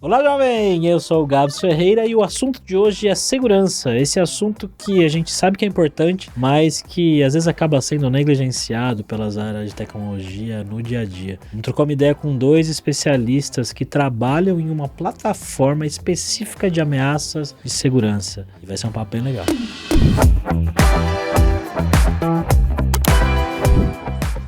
Olá, jovem! Eu sou o Gabs Ferreira e o assunto de hoje é segurança. Esse assunto que a gente sabe que é importante, mas que às vezes acaba sendo negligenciado pelas áreas de tecnologia no dia a dia. Vamos trocar uma ideia com dois especialistas que trabalham em uma plataforma específica de ameaças de segurança. E vai ser um papo bem legal.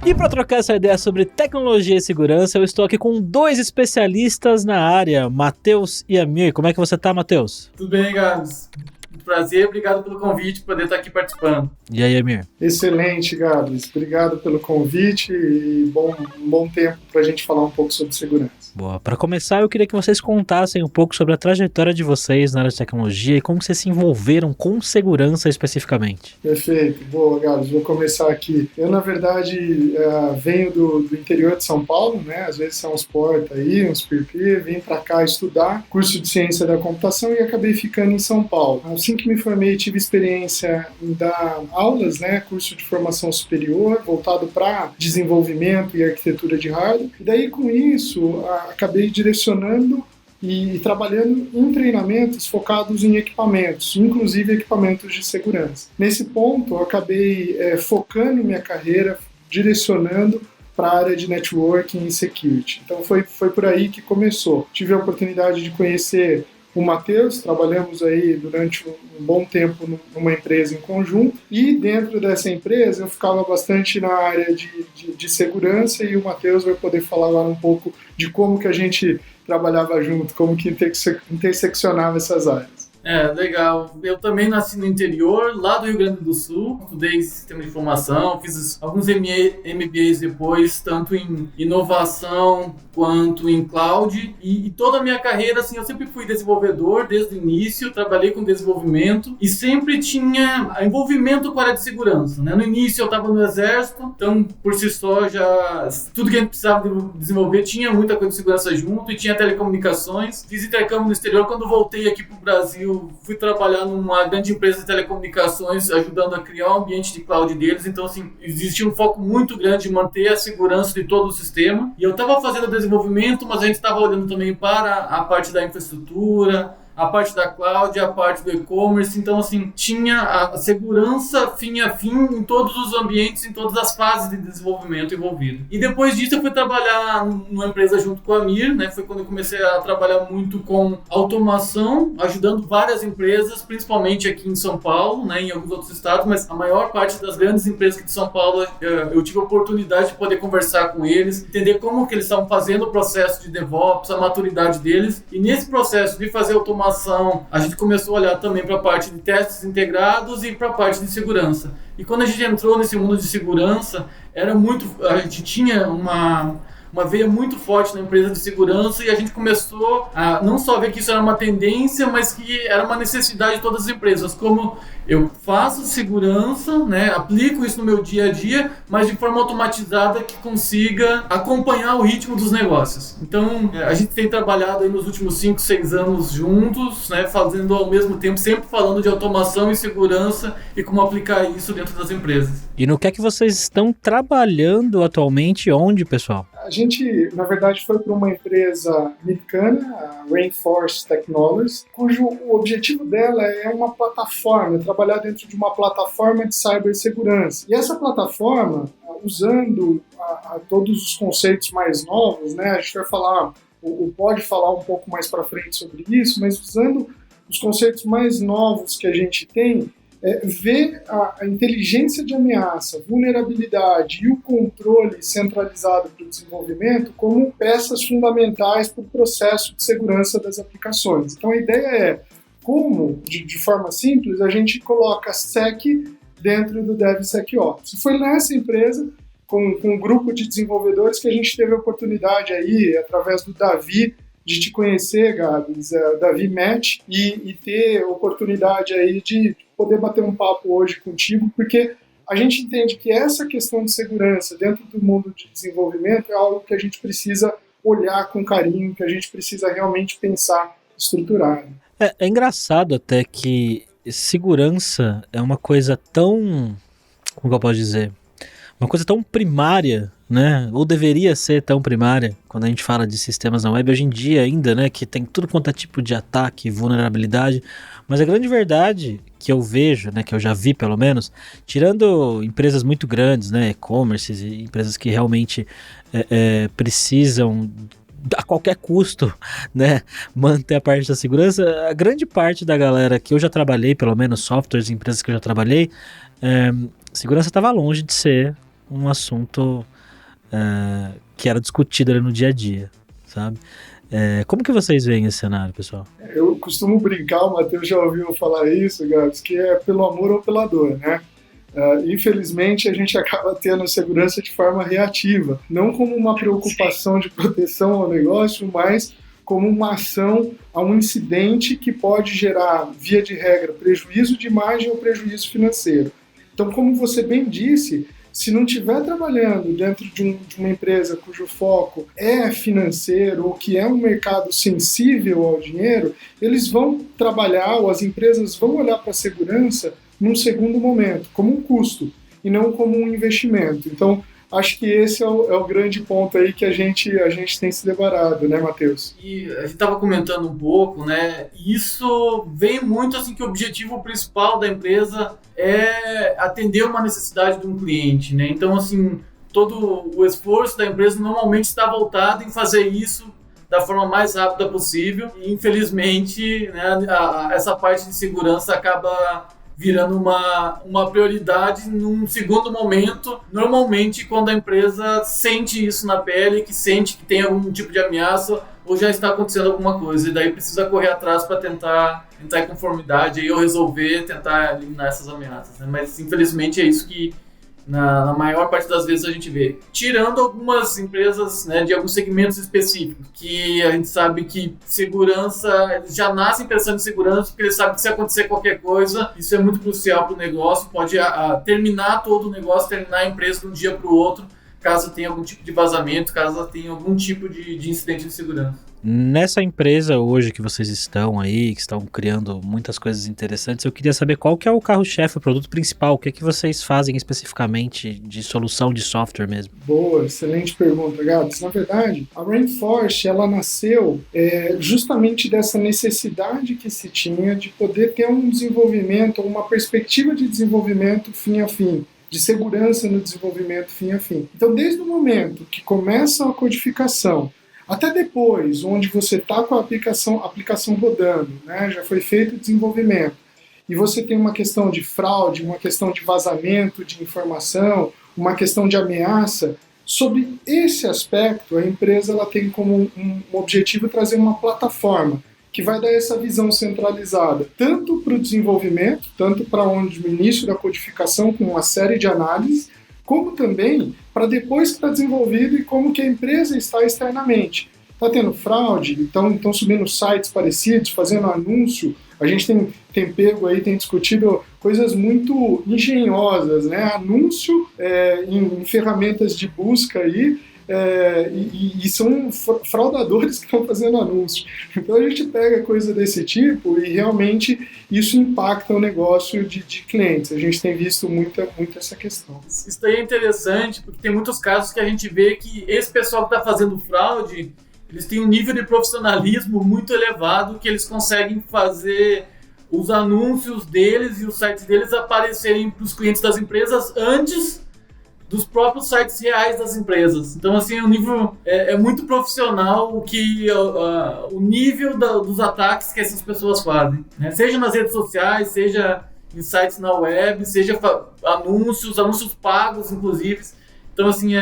E para trocar essa ideia sobre tecnologia e segurança, eu estou aqui com dois especialistas na área, Matheus e Amir. Como é que você tá, Matheus? Tudo bem, Gabs? Muito prazer, obrigado pelo convite, por poder estar aqui participando. E aí, Amir? Excelente, Gabs. Obrigado pelo convite e um bom tempo para a gente falar um pouco sobre segurança. Boa. Para começar, eu queria que vocês contassem um pouco sobre a trajetória de vocês na área de tecnologia e como vocês se envolveram com segurança especificamente. Perfeito. Boa, Gabs. Vou começar aqui. Eu, na verdade, venho do interior de São Paulo, né? Às vezes são uns porta aí, uns PP. Vim para cá estudar curso de ciência da computação e acabei ficando em São Paulo. Assim que me formei, tive experiência em dar aulas, né? Curso de formação superior, voltado para desenvolvimento e arquitetura de hardware. E daí, com isso, acabei direcionando e trabalhando em treinamentos focados em equipamentos, inclusive equipamentos de segurança. Nesse ponto, eu acabei focando minha carreira, direcionando para a área de networking e security. Então foi por aí que começou. Tive a oportunidade de conhecer o Matheus, trabalhamos aí durante um bom tempo numa empresa em conjunto, e dentro dessa empresa eu ficava bastante na área de segurança, e o Matheus vai poder falar agora um pouco de como que a gente trabalhava junto, como que interseccionava essas áreas. Legal. Eu também nasci no interior, lá do Rio Grande do Sul. Estudei sistema de informação, fiz alguns MBAs depois, tanto em inovação quanto em cloud. E toda a minha carreira, assim, eu sempre fui desenvolvedor desde o início, trabalhei com desenvolvimento e sempre tinha envolvimento com a área de segurança, né? No início eu estava no exército, então por si só já tudo que a gente precisava desenvolver tinha muita coisa de segurança junto, e tinha telecomunicações. Fiz intercâmbio no exterior. Quando voltei aqui para o Brasil, fui trabalhar numa grande empresa de telecomunicações, ajudando a criar um ambiente de cloud deles. Então, assim, existia um foco muito grande em manter a segurança de todo o sistema. E eu estava fazendo desenvolvimento, mas a gente estava olhando também para a parte da infraestrutura, a parte da cloud, a parte do e-commerce. Então, assim, tinha a segurança fim a fim em todos os ambientes, em todas as fases de desenvolvimento envolvido. E depois disso eu fui trabalhar numa empresa junto com a Mir, né? Foi quando eu comecei a trabalhar muito com automação, ajudando várias empresas, principalmente aqui em São Paulo, né? Em alguns outros estados, mas a maior parte das grandes empresas aqui de São Paulo, eu tive a oportunidade de poder conversar com eles, entender como que eles estavam fazendo o processo de DevOps, a maturidade deles. E nesse processo de fazer automação, a gente começou a olhar também para a parte de testes integrados e para a parte de segurança. E quando a gente entrou nesse mundo de segurança, a gente tinha uma veia muito forte na empresa de segurança, e a gente começou a não só ver que isso era uma tendência, mas que era uma necessidade de todas as empresas. Como eu faço segurança, né, aplico isso no meu dia a dia, mas de forma automatizada que consiga acompanhar o ritmo dos negócios. Então, a gente tem trabalhado aí nos últimos 5, 6 anos juntos, né, fazendo ao mesmo tempo, sempre falando de automação e segurança e como aplicar isso dentro das empresas. E no que é que vocês estão trabalhando atualmente? Onde, pessoal? A gente, na verdade, foi para uma empresa americana, a Rainforest Technologies, cujo o objetivo dela é uma plataforma, trabalhar dentro de uma plataforma de cibersegurança. E essa plataforma, usando todos os conceitos mais novos, né, a gente vai falar, ou pode falar um pouco mais para frente sobre isso, mas usando os conceitos mais novos que a gente tem, ver a inteligência de ameaça, vulnerabilidade e o controle centralizado para o desenvolvimento como peças fundamentais para o processo de segurança das aplicações. Então a ideia é como, de forma simples, a gente coloca SEC dentro do DevSecOps. Foi nessa empresa, com um grupo de desenvolvedores, que a gente teve a oportunidade aí, através do Davi, de te conhecer, Gabs, Davi Match, e ter oportunidade aí de poder bater um papo hoje contigo, porque a gente entende que essa questão de segurança dentro do mundo de desenvolvimento é algo que a gente precisa olhar com carinho, que a gente precisa realmente pensar, estruturar. É engraçado até que segurança é uma coisa tão, como que eu posso dizer, uma coisa tão primária né? Ou deveria ser tão primária quando a gente fala de sistemas na web hoje em dia ainda, né? Que tem tudo quanto é tipo de ataque, vulnerabilidade. Mas a grande verdade que eu vejo, né? Que eu já vi pelo menos, tirando empresas muito grandes, né? E-commerce e empresas que realmente precisam a qualquer custo, né, manter a parte da segurança, a grande parte da galera que eu já trabalhei, pelo menos softwares e empresas que eu já trabalhei, segurança estava longe de ser um assunto que era discutido ali no dia a dia, sabe? Como que vocês veem esse cenário, pessoal? Eu costumo brincar, o Matheus já ouviu falar isso, Gabs, que é pelo amor ou pela dor, né? Infelizmente, a gente acaba tendo segurança de forma reativa, não como uma preocupação de proteção ao negócio, mas como uma ação a um incidente que pode gerar, via de regra, prejuízo de imagem ou prejuízo financeiro. Então, como você bem disse, se não estiver trabalhando dentro de uma empresa cujo foco é financeiro ou que é um mercado sensível ao dinheiro, eles vão trabalhar, ou as empresas vão olhar para a segurança num segundo momento, como um custo, e não como um investimento. Então, acho que esse é o grande ponto aí que a gente tem se deparado, né, Matheus? E a gente estava comentando um pouco, né? Isso vem muito assim que o objetivo principal da empresa é atender uma necessidade de um cliente, né? Então, assim, todo o esforço da empresa normalmente está voltado em fazer isso da forma mais rápida possível. E, infelizmente, né, essa parte de segurança acaba virando uma prioridade num segundo momento, normalmente quando a empresa sente isso na pele, que sente que tem algum tipo de ameaça ou já está acontecendo alguma coisa, e daí precisa correr atrás para tentar entrar em conformidade ou resolver, tentar eliminar essas ameaças, né? Mas infelizmente é isso que na maior parte das vezes a gente vê. Tirando algumas empresas, né, de alguns segmentos específicos, que a gente sabe que segurança, eles já nascem pensando em segurança, porque eles sabem que se acontecer qualquer coisa, isso é muito crucial para o negócio, pode terminar todo o negócio, terminar a empresa de um dia para o outro, caso tenha algum tipo de vazamento, caso tenha algum tipo de incidente de segurança. Nessa empresa hoje que vocês estão aí, que estão criando muitas coisas interessantes, eu queria saber qual que é o carro-chefe, o produto principal, o que é que vocês fazem especificamente de solução de software mesmo? Boa, excelente pergunta, Gabs. Na verdade, a Rainforce, ela nasceu justamente dessa necessidade que se tinha de poder ter um desenvolvimento, uma perspectiva de desenvolvimento fim a fim, de segurança no desenvolvimento fim a fim. Então, desde o momento que começa a codificação, até depois, onde você está com a aplicação rodando, né, já foi feito o desenvolvimento, e você tem uma questão de fraude, uma questão de vazamento de informação, uma questão de ameaça, sobre esse aspecto, a empresa ela tem como um objetivo trazer uma plataforma que vai dar essa visão centralizada, tanto para o desenvolvimento, tanto para onde o início da codificação com uma série de análises, como também para depois que está desenvolvido e como que a empresa está externamente. Está tendo fraude, estão subindo sites parecidos, fazendo anúncio, a gente tem pego aí, tem discutido coisas muito engenhosas, né? Anúncio em ferramentas de busca aí, e são fraudadores que estão fazendo anúncio. Então a gente pega coisa desse tipo e realmente isso impacta o negócio de clientes. A gente tem visto muito essa questão. Isso daí é interessante porque tem muitos casos que a gente vê que esse pessoal que está fazendo fraude, eles têm um nível de profissionalismo muito elevado que eles conseguem fazer os anúncios deles e os sites deles aparecerem para os clientes das empresas antes dos próprios sites reais das empresas. Então, assim, o nível é muito profissional o nível dos ataques que essas pessoas fazem, né? Seja nas redes sociais, seja em sites na web, seja anúncios pagos, inclusive. Então, assim,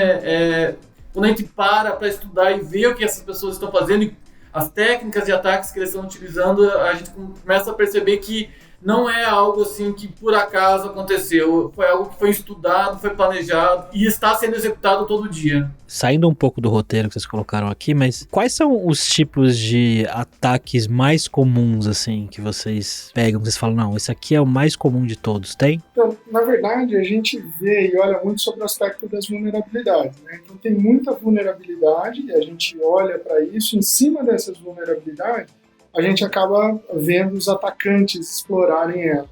quando a gente para estudar e ver o que essas pessoas estão fazendo e as técnicas de ataques que eles estão utilizando, a gente começa a perceber que não é algo assim que por acaso aconteceu, foi algo que foi estudado, foi planejado e está sendo executado todo dia. Saindo um pouco do roteiro que vocês colocaram aqui, mas quais são os tipos de ataques mais comuns, assim, que vocês pegam, vocês falam, não, esse aqui é o mais comum de todos, tem? Então, na verdade, a gente vê e olha muito sobre o aspecto das vulnerabilidades, né? Então tem muita vulnerabilidade e a gente olha para isso, em cima dessas vulnerabilidades, a gente acaba vendo os atacantes explorarem elas.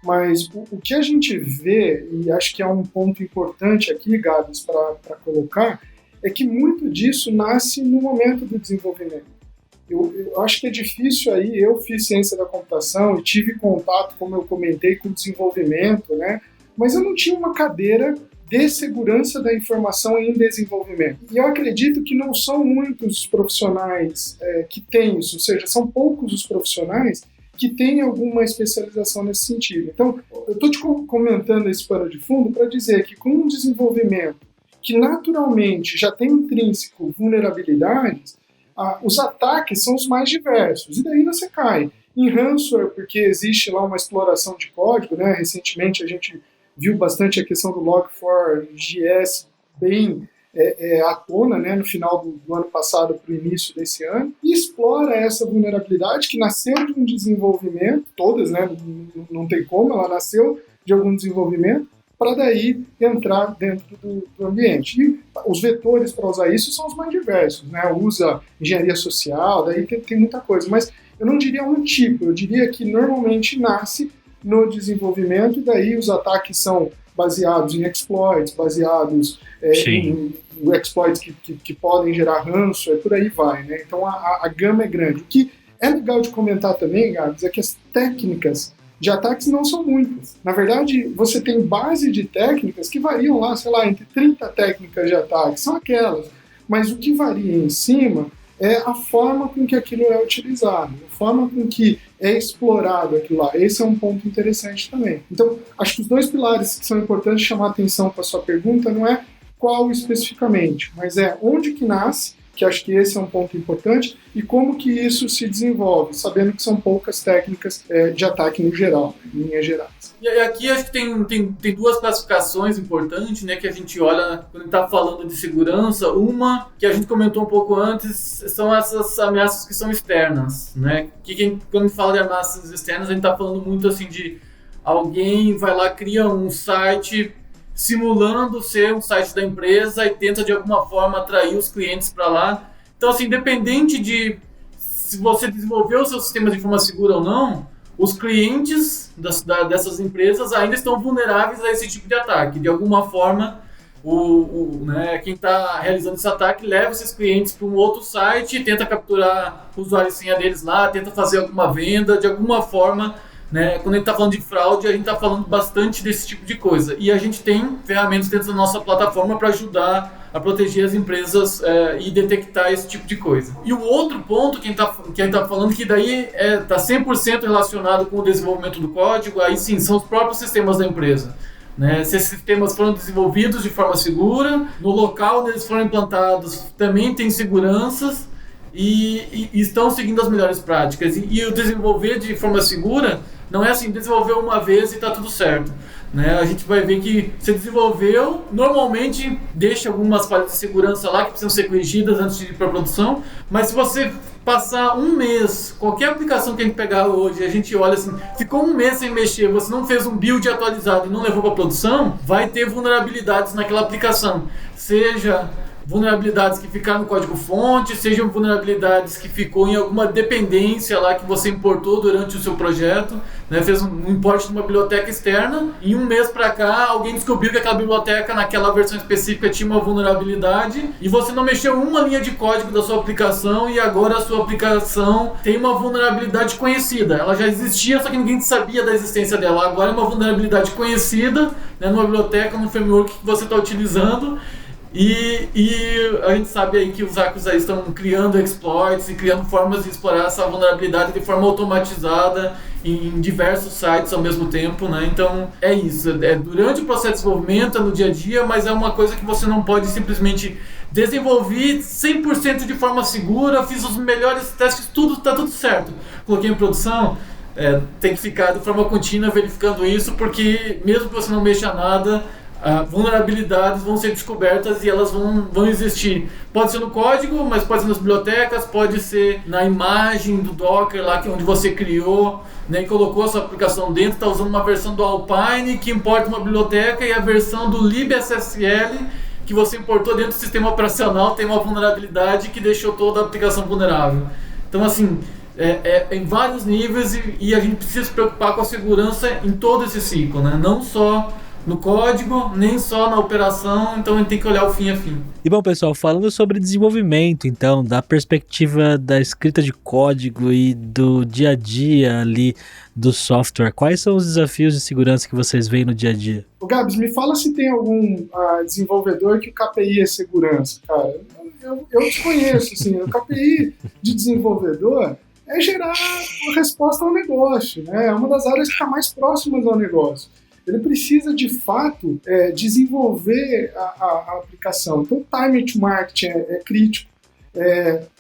Mas o que a gente vê, e acho que é um ponto importante aqui, Gabs, para colocar, é que muito disso nasce no momento do desenvolvimento. Eu acho que é difícil aí, eu fiz ciência da computação e tive contato, como eu comentei, com o desenvolvimento, né? Mas eu não tinha uma cadeira de segurança da informação em desenvolvimento. E eu acredito que não são muitos os profissionais que têm isso, ou seja, são poucos os profissionais que têm alguma especialização nesse sentido. Então, eu estou te comentando esse pano de fundo para dizer que com um desenvolvimento que naturalmente já tem intrínseco vulnerabilidades, os ataques são os mais diversos, e daí você cai em ransomware, porque existe lá uma exploração de código, né? Recentemente a gente viu bastante a questão do Log4j bem à tona, né? No final do ano passado para o início desse ano, e explora essa vulnerabilidade que nasceu de um desenvolvimento, todas, né? Não tem como, ela nasceu de algum desenvolvimento, para daí entrar dentro do ambiente. E os vetores para usar isso são os mais diversos, né? Usa engenharia social, daí tem muita coisa, mas eu não diria um tipo, eu diria que normalmente nasce no desenvolvimento, e daí os ataques são baseados em exploits, baseados em exploits que podem gerar ransomware, por aí vai, né? Então a gama é grande. O que é legal de comentar também, Gabs, é que as técnicas de ataques não são muitas. Na verdade, você tem base de técnicas que variam lá, sei lá, entre 30 técnicas de ataque, são aquelas. Mas o que varia em cima é a forma com que aquilo é utilizado, a forma com que é explorado aquilo lá. Esse é um ponto interessante também. Então, acho que os dois pilares que são importantes chamar a atenção para a sua pergunta não é qual especificamente, mas é onde que nasce, que acho que esse é um ponto importante, e como que isso se desenvolve, sabendo que são poucas técnicas de ataque no geral, em linhas gerais. E aqui acho que tem duas classificações importantes, né, que a gente olha quando está falando de segurança. Uma, que a gente comentou um pouco antes, são essas ameaças que são externas, né? Quando a gente fala de ameaças externas, a gente está falando muito assim de alguém vai lá, cria um site simulando ser um site da empresa e tenta de alguma forma atrair os clientes para lá. Então, assim, independente de se você desenvolveu o seu sistema de forma segura ou não, os clientes dessas empresas ainda estão vulneráveis a esse tipo de ataque. De alguma forma, né, quem está realizando esse ataque leva esses clientes para um outro site, tenta capturar o usuário e senha deles lá, tenta fazer alguma venda, de alguma forma. Né? Quando a gente está falando de fraude, a gente está falando bastante desse tipo de coisa. E a gente tem ferramentas dentro da nossa plataforma para ajudar a proteger as empresas e detectar esse tipo de coisa. E o outro ponto que a gente está falando, que daí está 100% relacionado com o desenvolvimento do código, aí sim, são os próprios sistemas da empresa. Né? Se esses sistemas foram desenvolvidos de forma segura, no local onde eles foram implantados também tem seguranças, e estão seguindo as melhores práticas. E o desenvolver de forma segura não é assim, desenvolver uma vez e está tudo certo. Né? A gente vai ver que você desenvolveu, normalmente deixa algumas falhas de segurança lá que precisam ser corrigidas antes de ir para a produção, mas se você passar um mês, qualquer aplicação que a gente pegar hoje, a gente olha assim, ficou um mês sem mexer, você não fez um build atualizado e não levou para a produção, vai ter vulnerabilidades naquela aplicação. Seja vulnerabilidades que ficaram no código-fonte, sejam vulnerabilidades que ficou em alguma dependência lá que você importou durante o seu projeto, né? Fez um import de uma biblioteca externa, e um mês para cá alguém descobriu que aquela biblioteca naquela versão específica tinha uma vulnerabilidade e você não mexeu uma linha de código da sua aplicação e agora a sua aplicação tem uma vulnerabilidade conhecida. Ela já existia, só que ninguém sabia da existência dela. Agora é uma vulnerabilidade conhecida, né, numa biblioteca, num framework que você está utilizando. E a gente sabe aí que os hackers aí estão criando exploits e criando formas de explorar essa vulnerabilidade de forma automatizada em diversos sites ao mesmo tempo, né? Então é isso, é durante o processo de desenvolvimento, é no dia a dia, mas é uma coisa que você não pode simplesmente desenvolver 100% de forma segura, fiz os melhores testes, tá tudo certo, coloquei em produção. Tem que ficar de forma contínua verificando isso, porque mesmo que você não mexa nada, vulnerabilidades vão ser descobertas e elas vão existir. Pode ser no código, mas pode ser nas bibliotecas, pode ser na imagem do Docker lá onde você criou, né, e colocou a sua aplicação dentro, está usando uma versão do Alpine que importa uma biblioteca, e a versão do libSSL que você importou dentro do sistema operacional tem uma vulnerabilidade que deixou toda a aplicação vulnerável. Então, assim, em vários níveis e a gente precisa se preocupar com a segurança em todo esse ciclo, né? Não só no código, nem só na operação, então a gente tem que olhar o fim a fim. E bom, pessoal, falando sobre desenvolvimento, então, da perspectiva da escrita de código e do dia a dia ali do software, quais são os desafios de segurança que vocês veem no dia a dia? Ô Gabs, me fala se tem algum desenvolvedor que o KPI é segurança, cara. Eu desconheço, assim, o KPI de desenvolvedor é gerar a resposta ao negócio, né? É uma das áreas que está mais próximas ao negócio. Ele precisa, de fato, desenvolver a aplicação. Então, time to market é crítico.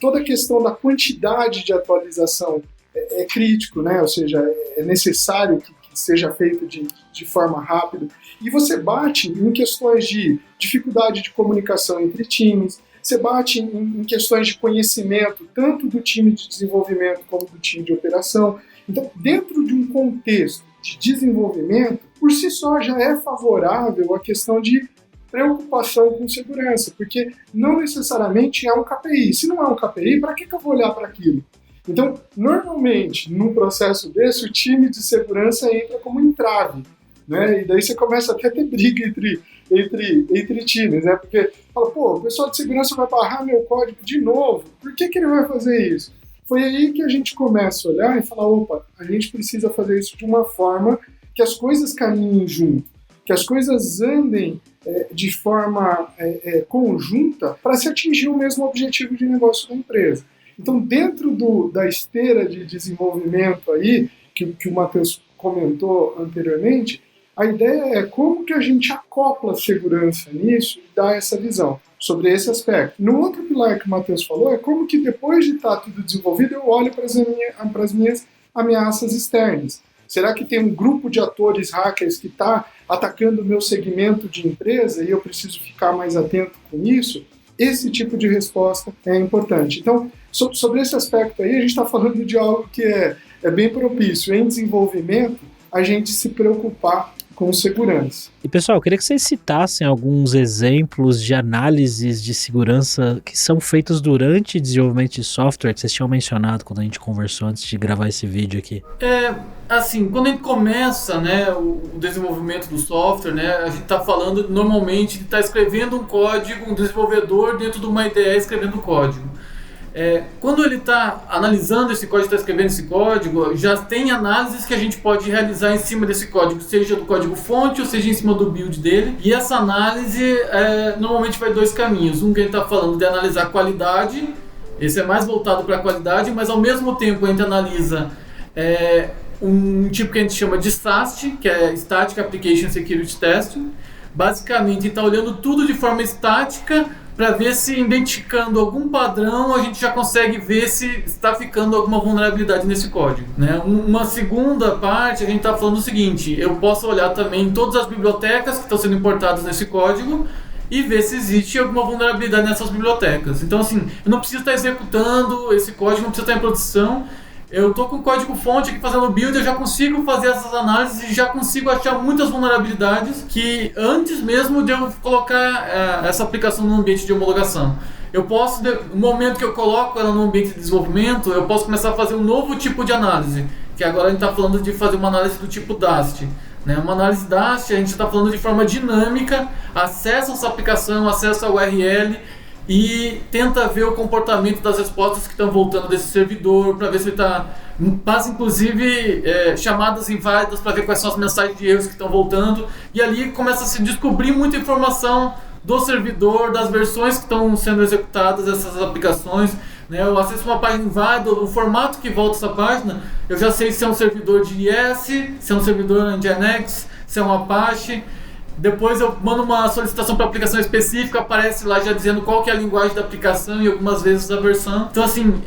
Toda a questão da quantidade de atualização é crítico, né? Ou seja, é necessário que seja feito de forma rápida. E você bate em questões de dificuldade de comunicação entre times, você bate em questões de conhecimento, tanto do time de desenvolvimento como do time de operação. Então, dentro de um contexto de desenvolvimento, por si só já é favorável a questão de preocupação com segurança, porque não necessariamente é um KPI. Se não é um KPI, para que eu vou olhar para aquilo? Então, normalmente, num processo desse, o time de segurança entra como entrave, né? E daí você começa até a ter briga entre times, né? Porque fala, o pessoal de segurança vai barrar meu código de novo, por que ele vai fazer isso? Foi aí que a gente começa a olhar e falar, a gente precisa fazer isso de uma forma que as coisas caminhem junto, que as coisas andem de forma conjunta para se atingir o mesmo objetivo de negócio da empresa. Então, dentro da esteira de desenvolvimento aí, que o Matheus comentou anteriormente, a ideia é como que a gente acopla a segurança nisso e dá essa visão sobre esse aspecto. No outro pilar que o Matheus falou, é como que depois de estar tudo desenvolvido, eu olho para as minhas ameaças externas. Será que tem um grupo de atores hackers que está atacando o meu segmento de empresa e eu preciso ficar mais atento com isso? Esse tipo de resposta é importante. Então, sobre esse aspecto aí, a gente está falando de algo que é bem propício em desenvolvimento, a gente se preocupar com segurança. E pessoal, eu queria que vocês citassem alguns exemplos de análises de segurança que são feitos durante o desenvolvimento de software, que vocês tinham mencionado quando a gente conversou antes de gravar esse vídeo aqui. Assim, quando a gente começa, né, o desenvolvimento do software, né, a gente está falando normalmente de estar escrevendo um código, um desenvolvedor dentro de uma IDE escrevendo código. Quando ele está analisando esse código, está escrevendo esse código, já tem análises que a gente pode realizar em cima desse código, seja do código fonte ou seja em cima do build dele. E essa análise normalmente vai dois caminhos. Um que a gente está falando de analisar a qualidade, esse é mais voltado para a qualidade, mas ao mesmo tempo a gente analisa um tipo que a gente chama de SAST, que é Static Application Security Testing. Basicamente, está olhando tudo de forma estática, para ver se, identificando algum padrão, a gente já consegue ver se está ficando alguma vulnerabilidade nesse código, né? Uma segunda parte, a gente está falando o seguinte, eu posso olhar também todas as bibliotecas que estão sendo importadas nesse código e ver se existe alguma vulnerabilidade nessas bibliotecas. Então, assim, eu não preciso estar executando esse código, não preciso estar em produção. Eu estou com o código-fonte aqui fazendo build, eu já consigo fazer essas análises e já consigo achar muitas vulnerabilidades que antes mesmo de eu colocar essa aplicação no ambiente de homologação. Eu posso, no momento que eu coloco ela no ambiente de desenvolvimento, eu posso começar a fazer um novo tipo de análise, que agora a gente está falando de fazer uma análise do tipo DAST. Né? Uma análise DAST, a gente está falando de forma dinâmica, acessa essa aplicação, acessa a URL, e tenta ver o comportamento das respostas que estão voltando desse servidor, para ver se ele está... Passa inclusive chamadas inválidas para ver quais são as mensagens de erros que estão voltando, e ali começa a se descobrir muita informação do servidor, das versões que estão sendo executadas essas aplicações, né? Eu acesso uma página inválida, o formato que volta essa página, eu já sei se é um servidor de IS, se é um servidor Nginx, se é um Apache. Depois eu mando uma solicitação para aplicação específica, aparece lá já dizendo qual que é a linguagem da aplicação e algumas vezes a versão. Então assim,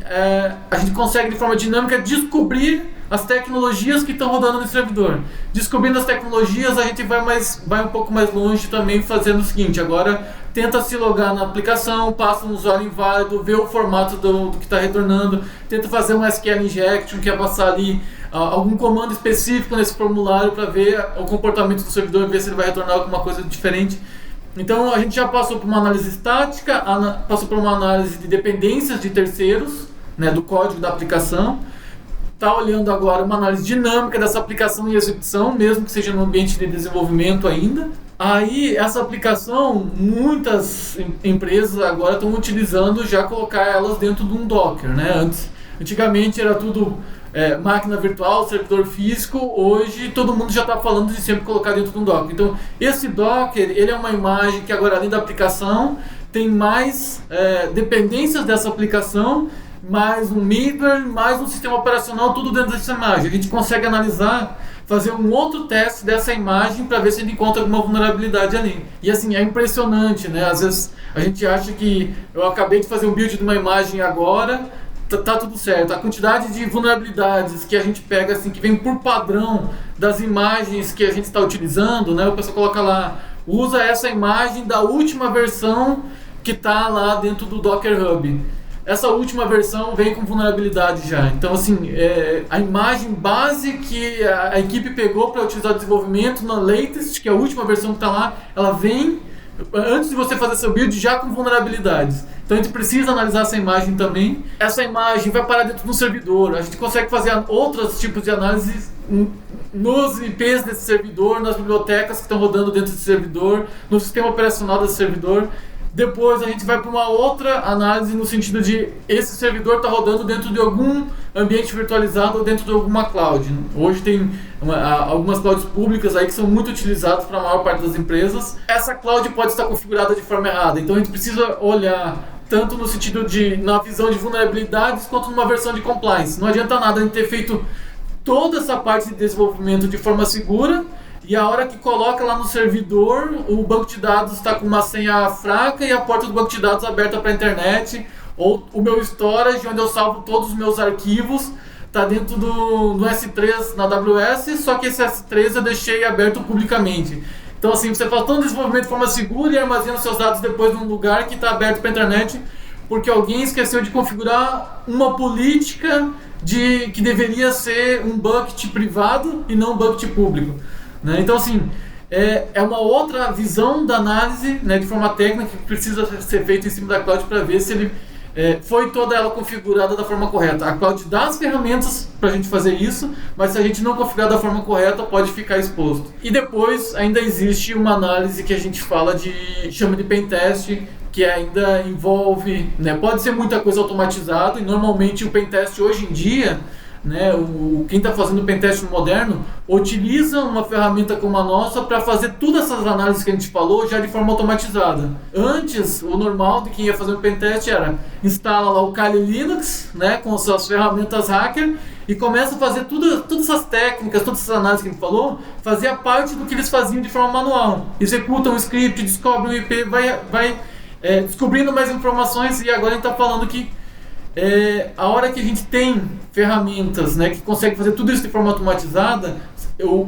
a gente consegue de forma dinâmica descobrir as tecnologias que estão rodando no servidor. Descobrindo as tecnologias, a gente vai um pouco mais longe também, fazendo o seguinte, agora tenta se logar na aplicação, passa um usuário inválido, vê o formato do que está retornando, tenta fazer um SQL injection, que é passar ali algum comando específico nesse formulário para ver o comportamento do servidor e ver se ele vai retornar alguma coisa diferente. Então a gente já passou por uma análise estática, passou por uma análise de dependências de terceiros, né, do código da aplicação. está olhando agora uma análise dinâmica dessa aplicação e execução, mesmo que seja no ambiente de desenvolvimento ainda. Aí, essa aplicação, muitas empresas agora estão utilizando já colocar elas dentro de um Docker, né? Antigamente era tudo máquina virtual, servidor físico. Hoje todo mundo já está falando de sempre colocar dentro de um Docker. Então, esse Docker, ele é uma imagem que agora, além da aplicação, tem mais dependências dessa aplicação, mais um middleware, mais um sistema operacional, tudo dentro dessa imagem. A gente consegue analisar, fazer um outro teste dessa imagem para ver se a gente encontra alguma vulnerabilidade ali. E assim, é impressionante, né? Às vezes a gente acha que eu acabei de fazer um build de uma imagem agora, tá tudo certo. A quantidade de vulnerabilidades que a gente pega, assim, que vem por padrão das imagens que a gente está utilizando, né? O pessoal coloca lá, usa essa imagem da última versão que está lá dentro do Docker Hub. Essa última versão vem com vulnerabilidade já. Então, assim, a imagem base que a equipe pegou para utilizar o desenvolvimento na latest, que é a última versão que está lá, ela vem antes de você fazer seu build já com vulnerabilidades. Então a gente precisa analisar essa imagem também. Essa imagem vai parar dentro do servidor. A gente consegue fazer outros tipos de análises nos IPs desse servidor, nas bibliotecas que estão rodando dentro desse servidor, no sistema operacional desse servidor. Depois a gente vai para uma outra análise no sentido de esse servidor está rodando dentro de algum ambiente virtualizado ou dentro de alguma cloud. Hoje tem algumas clouds públicas aí que são muito utilizadas para a maior parte das empresas. Essa cloud pode estar configurada de forma errada, então a gente precisa olhar tanto no sentido de, na visão de vulnerabilidades, quanto numa versão de compliance. Não adianta nada a gente ter feito toda essa parte de desenvolvimento de forma segura, e a hora que coloca lá no servidor, o banco de dados está com uma senha fraca e a porta do banco de dados aberta para a internet, ou o meu storage, onde eu salvo todos os meus arquivos, está dentro do S3 na AWS, só que esse S3 eu deixei aberto publicamente. Então, assim, você faz todo o desenvolvimento de forma segura e armazena seus dados depois num lugar que está aberto para a internet, porque alguém esqueceu de configurar uma política que deveria ser um bucket privado e não um bucket público. Né? Então, assim, é uma outra visão da análise, né, de forma técnica que precisa ser feita em cima da cloud para ver se ele foi toda ela configurada da forma correta. A cloud dá as ferramentas para a gente fazer isso, mas se a gente não configurar da forma correta, pode ficar exposto. E depois ainda existe uma análise que a gente chama de pentest, que ainda envolve, né, pode ser muita coisa automatizada, e normalmente o pentest hoje em dia, né, quem está fazendo o pentest moderno utiliza uma ferramenta como a nossa para fazer todas essas análises que a gente falou já de forma automatizada. Antes, o normal de quem ia fazer o pentest era instala lá o Kali Linux, né, com suas ferramentas hacker, e começa a fazer todas essas técnicas, todas essas análises que a gente falou, fazia parte do que eles faziam de forma manual. Executam um script, descobrem um IP, vai descobrindo mais informações, e agora a gente está falando que a hora que a gente tem ferramentas, né, que consegue fazer tudo isso de forma automatizada,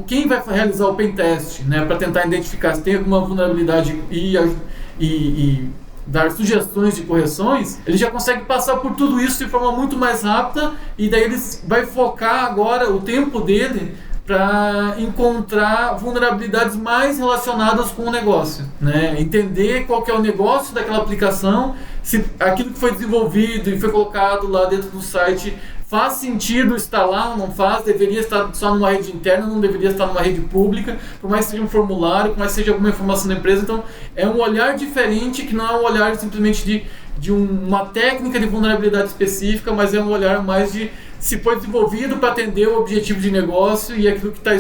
quem vai realizar o pentest, né, para tentar identificar se tem alguma vulnerabilidade e dar sugestões de correções, ele já consegue passar por tudo isso de forma muito mais rápida, e daí ele vai focar agora o tempo dele para encontrar vulnerabilidades mais relacionadas com o negócio, né? Entender qual que é o negócio daquela aplicação, se aquilo que foi desenvolvido e foi colocado lá dentro do site faz sentido estar lá ou não faz, deveria estar só numa rede interna, não deveria estar numa rede pública, por mais que seja um formulário, por mais que seja alguma informação da empresa. Então é um olhar diferente, que não é um olhar simplesmente de uma técnica de vulnerabilidade específica, mas é um olhar mais de se foi desenvolvido para atender o objetivo de negócio, e aquilo que está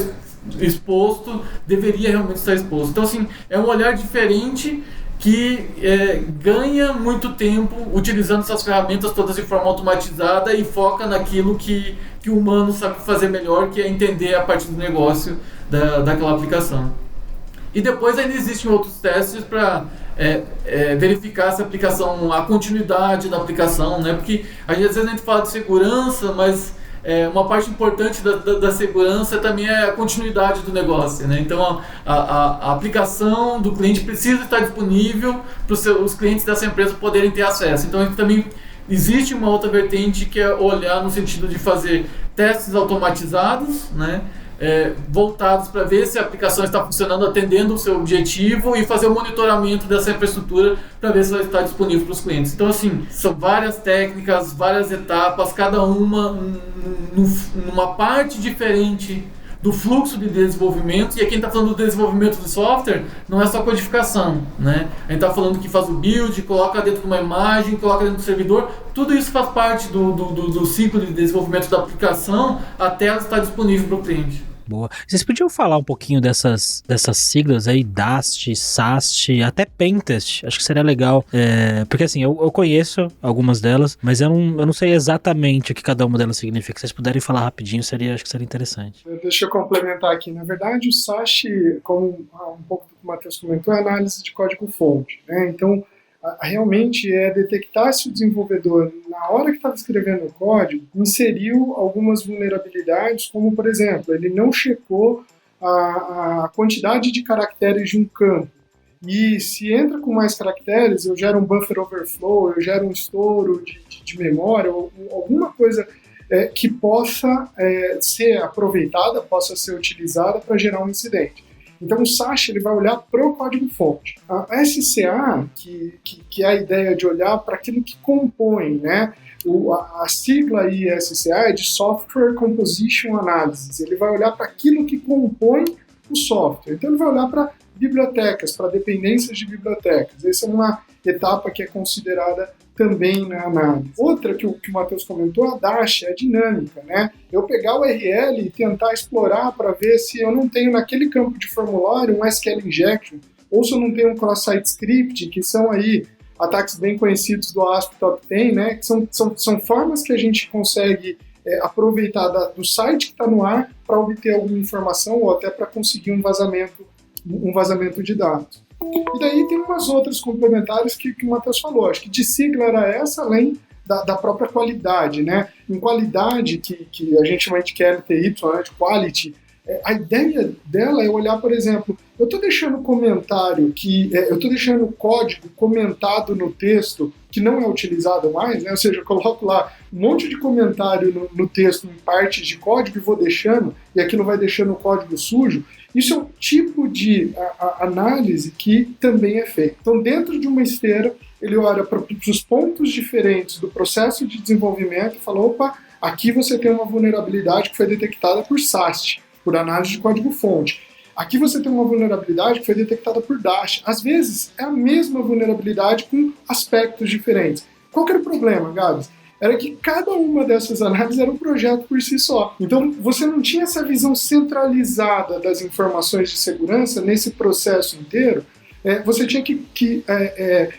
exposto deveria realmente estar exposto. Então, assim, é um olhar diferente que ganha muito tempo utilizando essas ferramentas todas de forma automatizada e foca naquilo que o humano sabe fazer melhor, que é entender a parte do negócio daquela aplicação. E depois ainda existem outros testes para verificar se a aplicação, a continuidade da aplicação, né? Porque às vezes a gente fala de segurança, mas uma parte importante da segurança também é a continuidade do negócio, né? Então a aplicação do cliente precisa estar disponível para os clientes dessa empresa poderem ter acesso. Então também existe uma outra vertente, que é olhar no sentido de fazer testes automatizados, né? voltados para ver se a aplicação está funcionando, atendendo o seu objetivo e fazer o monitoramento dessa infraestrutura para ver se ela está disponível para os clientes. Então, assim, são várias técnicas, várias etapas, cada uma numa parte diferente do fluxo de desenvolvimento. E aqui a gente está falando do desenvolvimento de software, não é só codificação, né? A gente está falando que faz o build, coloca dentro de uma imagem, coloca dentro do servidor, tudo isso faz parte do ciclo de desenvolvimento da aplicação até ela estar disponível para o cliente. Boa. Vocês podiam falar um pouquinho dessas siglas aí, DAST, SAST, até Pentest? Acho que seria legal. Porque assim, eu conheço algumas delas, mas eu não sei exatamente o que cada uma delas significa. Se vocês puderem falar rapidinho, acho que seria interessante. Deixa eu complementar aqui. Na verdade, o SAST, como um pouco do que o Matheus comentou, é análise de código-fonte, né? Então, realmente é detectar se o desenvolvedor, na hora que estava escrevendo o código, inseriu algumas vulnerabilidades, como, por exemplo, ele não checou a quantidade de caracteres de um campo. E se entra com mais caracteres, eu gero um buffer overflow, eu gero um estouro de memória, ou alguma coisa que possa ser aproveitada, possa ser utilizada para gerar um incidente. Então o SAST ele vai olhar para o código-fonte. A SCA, que é a ideia de olhar para aquilo que compõe, né? A sigla aí SCA é de Software Composition Analysis. Ele vai olhar para aquilo que compõe o software. Então ele vai olhar para bibliotecas, para dependências de bibliotecas. Essa é uma etapa que é considerada também na análise. Outra que o Matheus comentou, a DASH, é a dinâmica, né? Eu pegar o URL e tentar explorar para ver se eu não tenho naquele campo de formulário um SQL injection, ou se eu não tenho um cross-site script, que são aí ataques bem conhecidos do ASP Top 10, né? Que são formas que a gente consegue aproveitar do site que está no ar para obter alguma informação ou até para conseguir um vazamento de dados. E daí tem umas outras complementares que o Matheus falou. Acho que de sigla era essa, além da própria qualidade, né? Em qualidade, que a gente chama de QLTY, né? De quality, a ideia dela é olhar, por exemplo, eu estou deixando comentário eu estou deixando código comentado no texto que não é utilizado mais, né? Ou seja, eu coloco lá um monte de comentário no texto em partes de código e vou deixando, e aquilo vai deixando o código sujo. Isso é um tipo de análise que também é feita. Então, dentro de uma esteira, ele olha para os pontos diferentes do processo de desenvolvimento e fala, opa, aqui você tem uma vulnerabilidade que foi detectada por SAST, por análise de código-fonte. Aqui você tem uma vulnerabilidade que foi detectada por DASH. Às vezes, é a mesma vulnerabilidade com aspectos diferentes. Qual que era o problema, Gabs? Era que cada uma dessas análises era um projeto por si só. Então, você não tinha essa visão centralizada das informações de segurança nesse processo inteiro. Você tinha que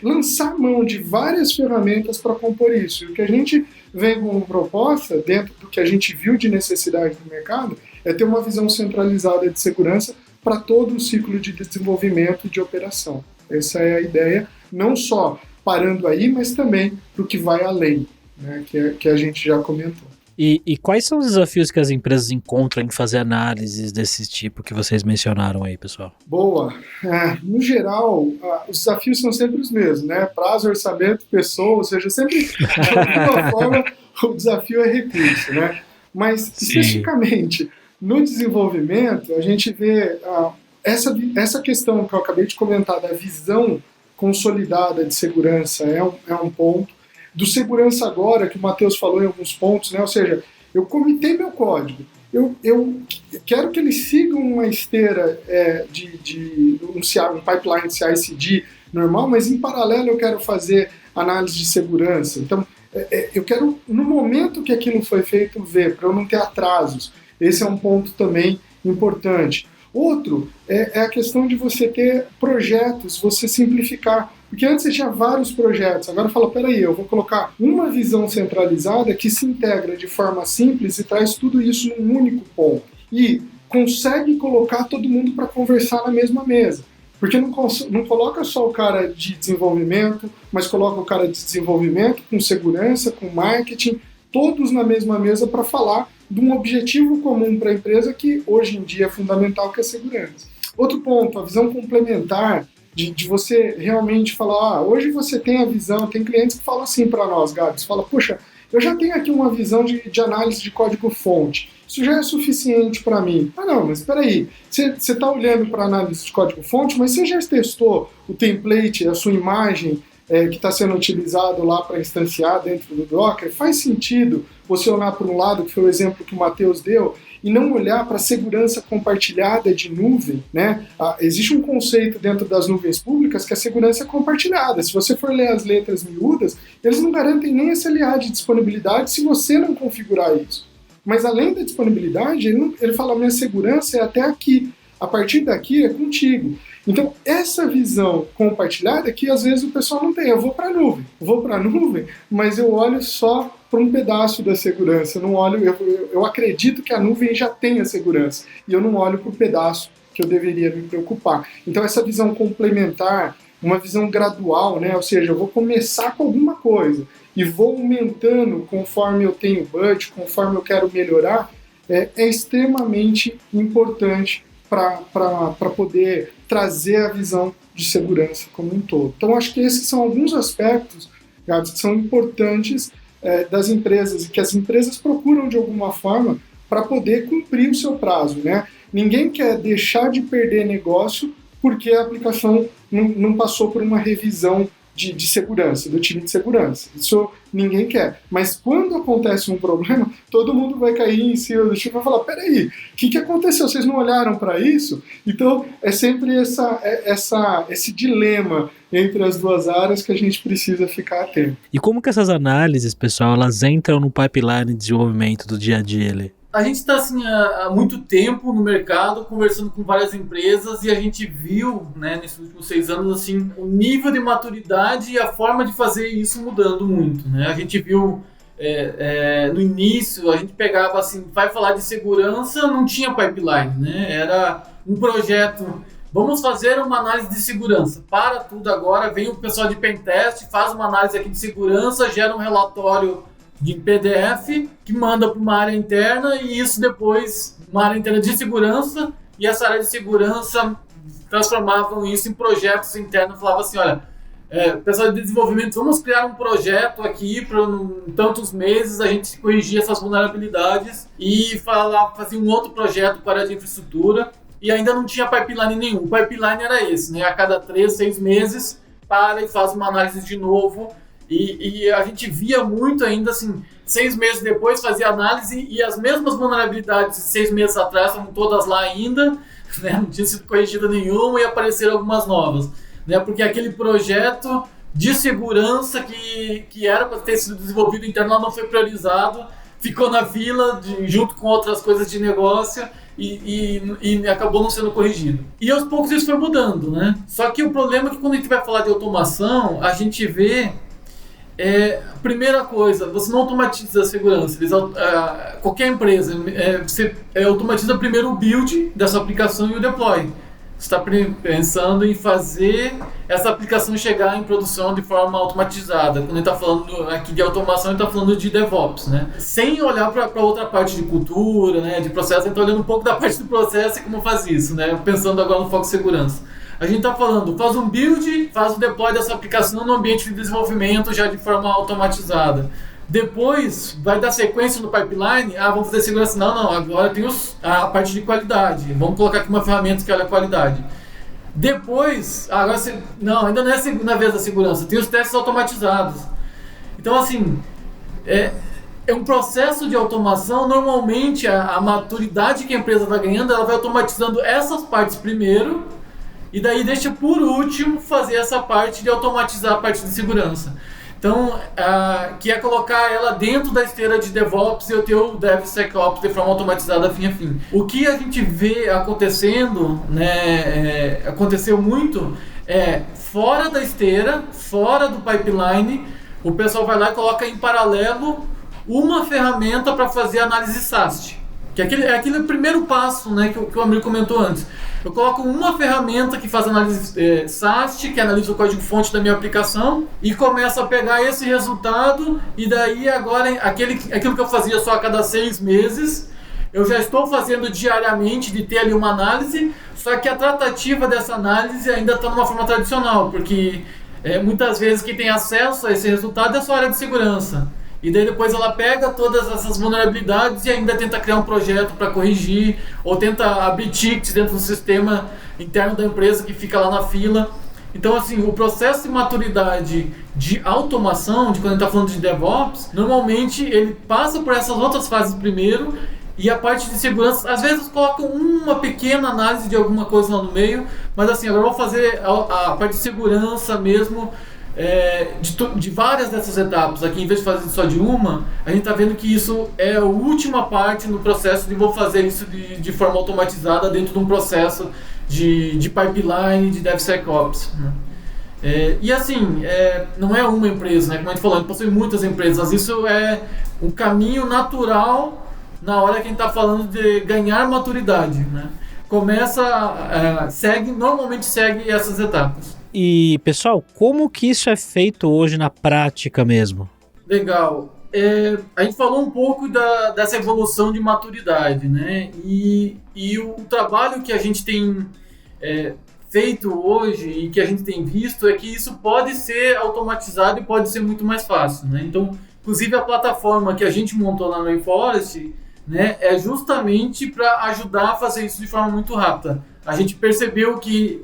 lançar mão de várias ferramentas para compor isso. E o que a gente vem como proposta, dentro do que a gente viu de necessidade do mercado, é ter uma visão centralizada de segurança para todo o ciclo de desenvolvimento e de operação. Essa é a ideia, não só parando aí, mas também para o que vai além, né, que a gente já comentou. E quais são os desafios que as empresas encontram em fazer análises desse tipo que vocês mencionaram aí, pessoal? Boa. No geral, os desafios são sempre os mesmos, né? Prazo, orçamento, pessoa, ou seja, sempre, de alguma forma, o desafio é recurso, né? Mas, especificamente, no desenvolvimento, a gente vê essa questão que eu acabei de comentar da visão consolidada de segurança é um ponto. Do segurança agora, que o Matheus falou em alguns pontos, né? Ou seja, eu comitei meu código, eu quero que eles sigam uma esteira um pipeline de CI/CD normal, mas em paralelo eu quero fazer análise de segurança. Então, eu quero, no momento que aquilo foi feito, ver, para eu não ter atrasos. Esse é um ponto também importante. Outro é a questão de você ter projetos, você simplificar. Porque antes você tinha vários projetos, agora fala, peraí, eu vou colocar uma visão centralizada que se integra de forma simples e traz tudo isso num único ponto. E consegue colocar todo mundo para conversar na mesma mesa. Porque não coloca só o cara de desenvolvimento, mas coloca o cara de desenvolvimento com segurança, com marketing, todos na mesma mesa para falar de um objetivo comum para a empresa que hoje em dia é fundamental, que é a segurança. Outro ponto, a visão complementar de você realmente falar, hoje você tem a visão, tem clientes que falam assim para nós, Gabs, fala, poxa, eu já tenho aqui uma visão de análise de código-fonte. Isso já é suficiente para mim. Ah, não, mas espera aí. Você está olhando para análise de código-fonte, mas você já testou o template, a sua imagem que está sendo utilizado lá para instanciar dentro do Docker? Faz sentido você olhar para um lado, que foi o exemplo que o Matheus deu, e não olhar para a segurança compartilhada de nuvem, né? Existe um conceito dentro das nuvens públicas que a segurança é compartilhada. Se você for ler as letras miúdas, eles não garantem nem SLA de disponibilidade se você não configurar isso. Mas além da disponibilidade, ele fala, minha segurança é até aqui. A partir daqui é contigo. Então, essa visão compartilhada que às vezes o pessoal não tem. Eu vou para a nuvem, mas eu olho só para um pedaço da segurança. Eu não olho, eu acredito que a nuvem já tem a segurança e eu não olho para o pedaço que eu deveria me preocupar. Então, essa visão complementar, uma visão gradual, né? Ou seja, eu vou começar com alguma coisa e vou aumentando conforme eu tenho budget, conforme eu quero melhorar, é extremamente importante para poder trazer a visão de segurança como um todo. Então, acho que esses são alguns aspectos, Gabs, que são importantes das empresas e que as empresas procuram de alguma forma para poder cumprir o seu prazo, né? Ninguém quer deixar de perder negócio porque a aplicação não passou por uma revisão de segurança, do time de segurança. Isso ninguém quer. Mas quando acontece um problema, todo mundo vai cair em cima do time e vai falar, peraí, o que aconteceu? Vocês não olharam para isso? Então, é sempre esse dilema entre as duas áreas que a gente precisa ficar atento. E como que essas análises, pessoal, elas entram no pipeline de desenvolvimento do dia a dia ali? A gente está assim, há muito tempo no mercado, conversando com várias empresas, e a gente viu, né, nesses últimos 6 anos, assim, o nível de maturidade e a forma de fazer isso mudando muito, né? A gente viu no início, a gente pegava assim, vai falar de segurança, não tinha pipeline, né? Era um projeto, vamos fazer uma análise de segurança, para tudo agora, vem o pessoal de Pentest, faz uma análise aqui de segurança, gera um relatório de PDF, que manda para uma área interna, e isso depois, uma área interna de segurança, e essa área de segurança transformavam isso em projetos internos, falava assim, olha, pessoal de desenvolvimento, vamos criar um projeto aqui, para em tantos meses a gente corrigir essas vulnerabilidades, e fazer um outro projeto para a área de infraestrutura, e ainda não tinha pipeline nenhum. O pipeline era esse, né? A cada 3, 6 meses, para e faz uma análise de novo. E a gente via muito ainda, assim, 6 meses depois fazia análise e as mesmas vulnerabilidades de 6 meses atrás estavam todas lá ainda, né? Não tinha sido corrigida nenhuma e apareceram algumas novas, né? Porque aquele projeto de segurança que era para ter sido desenvolvido interno não foi priorizado, ficou na fila junto com outras coisas de negócio e acabou não sendo corrigido. E aos poucos isso foi mudando, né? Só que o problema é que quando a gente vai falar de automação, a gente vê primeira coisa, você não automatiza a segurança. Qualquer empresa, você automatiza primeiro o build dessa aplicação e o deploy. Você está pensando em fazer essa aplicação chegar em produção de forma automatizada. Quando a gente está falando aqui de automação, a gente está falando de DevOps, né? Sem olhar para outra parte de cultura, né, de processo, a gente está olhando um pouco da parte do processo e como faz isso, né? Pensando agora no foco de segurança. A gente está falando, faz um build, faz o deploy dessa aplicação no ambiente de desenvolvimento já de forma automatizada. Depois, vai dar sequência no pipeline, vamos fazer segurança. Não, agora tem a parte de qualidade. Vamos colocar aqui uma ferramenta que olha a qualidade. Depois, ainda não é a segunda vez da segurança, tem os testes automatizados. Então, assim, é um processo de automação. Normalmente, a maturidade que a empresa vai ganhando, ela vai automatizando essas partes primeiro, e daí deixa por último fazer essa parte de automatizar a parte de segurança. Então, que é colocar ela dentro da esteira de DevOps e o teu DevSecOps de forma automatizada fim a fim. O que a gente vê acontecendo, né, aconteceu muito, fora da esteira, fora do pipeline, o pessoal vai lá e coloca em paralelo uma ferramenta para fazer análise SAST. Que é aquele primeiro passo, né, que o Amir comentou antes. Eu coloco uma ferramenta que faz análise SAST, que analisa o código-fonte da minha aplicação, e começa a pegar esse resultado, e daí agora aquilo que eu fazia só a cada 6 meses, eu já estou fazendo diariamente de ter ali uma análise, só que a tratativa dessa análise ainda está numa forma tradicional, porque muitas vezes quem tem acesso a esse resultado é só a área de segurança. E daí depois ela pega todas essas vulnerabilidades e ainda tenta criar um projeto para corrigir, ou tenta abrir tickets dentro do sistema interno da empresa que fica lá na fila. Então, assim, o processo de maturidade de automação, de quando a gente está falando de DevOps, normalmente ele passa por essas outras fases primeiro, e a parte de segurança, às vezes colocam uma pequena análise de alguma coisa lá no meio, mas assim, agora eu vou fazer a parte de segurança mesmo, de várias dessas etapas. Aqui, em vez de fazer só de uma, a gente está vendo que isso é a última parte no processo de vou fazer isso de forma automatizada dentro de um processo de pipeline, de DevSecOps, né? E assim, não é uma empresa, né? Como a gente falou, a gente passou em muitas empresas. Isso é um caminho natural na hora que a gente está falando de ganhar maturidade, né? Normalmente segue essas etapas. E, pessoal, como que isso é feito hoje na prática mesmo? Legal. A gente falou um pouco dessa evolução de maturidade, né? E o trabalho que a gente tem feito hoje e que a gente tem visto é que isso pode ser automatizado e pode ser muito mais fácil, né? Então, inclusive a plataforma que a gente montou lá no Rainforest, né, é justamente para ajudar a fazer isso de forma muito rápida. A gente percebeu que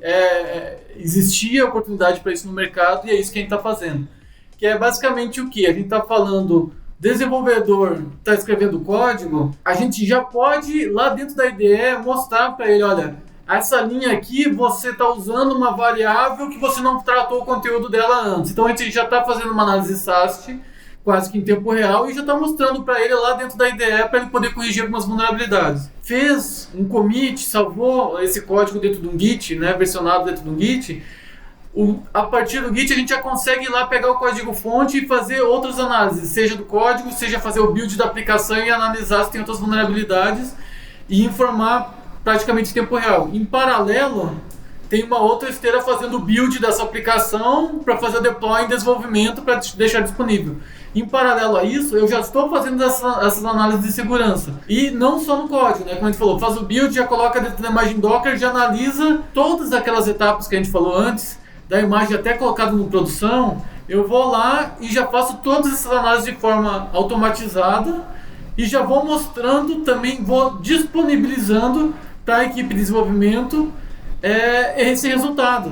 existia oportunidade para isso no mercado e é isso que a gente está fazendo. Que é basicamente o que? A gente está falando, desenvolvedor está escrevendo código, a gente já pode, lá dentro da IDE, mostrar para ele, olha, essa linha aqui você está usando uma variável que você não tratou o conteúdo dela antes. Então a gente já está fazendo uma análise SAST, quase que em tempo real, e já está mostrando para ele lá dentro da IDE para ele poder corrigir algumas vulnerabilidades. Fez um commit, salvou esse código dentro de um Git, né, versionado dentro de um Git. A partir do Git a gente já consegue ir lá pegar o código fonte e fazer outras análises, seja do código, seja fazer o build da aplicação e analisar se tem outras vulnerabilidades e informar praticamente em tempo real. Em paralelo, tem uma outra esteira fazendo o build dessa aplicação para fazer o deploy em desenvolvimento para deixar disponível. Em paralelo a isso, eu já estou fazendo essas análises de segurança. E não só no código, né? Como a gente falou, faz o build, já coloca dentro da imagem Docker, já analisa todas aquelas etapas que a gente falou antes, da imagem até colocada no produção. Eu vou lá e já faço todas essas análises de forma automatizada e já vou mostrando, também vou disponibilizando para a equipe de desenvolvimento esse resultado.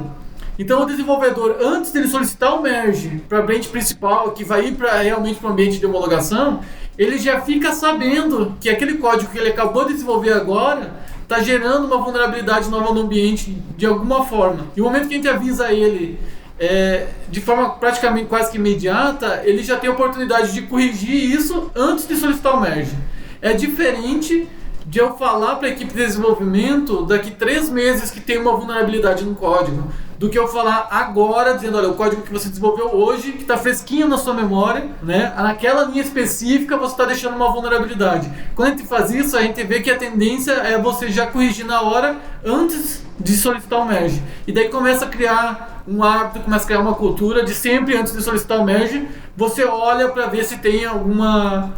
Então o desenvolvedor, antes dele solicitar o merge para a branch principal, que vai ir realmente para o ambiente de homologação, ele já fica sabendo que aquele código que ele acabou de desenvolver agora está gerando uma vulnerabilidade nova no ambiente de alguma forma. E no momento que a gente avisa ele de forma praticamente quase que imediata, ele já tem a oportunidade de corrigir isso antes de solicitar o merge. É diferente de eu falar para a equipe de desenvolvimento daqui 3 meses que tem uma vulnerabilidade no código, do que eu falar agora, dizendo, olha, o código que você desenvolveu hoje, que está fresquinho na sua memória, né? Naquela linha específica você está deixando uma vulnerabilidade. Quando a gente faz isso, a gente vê que a tendência é você já corrigir na hora, antes de solicitar o merge. E daí começa a criar um hábito, começa a criar uma cultura de sempre, antes de solicitar o merge, você olha para ver se tem alguma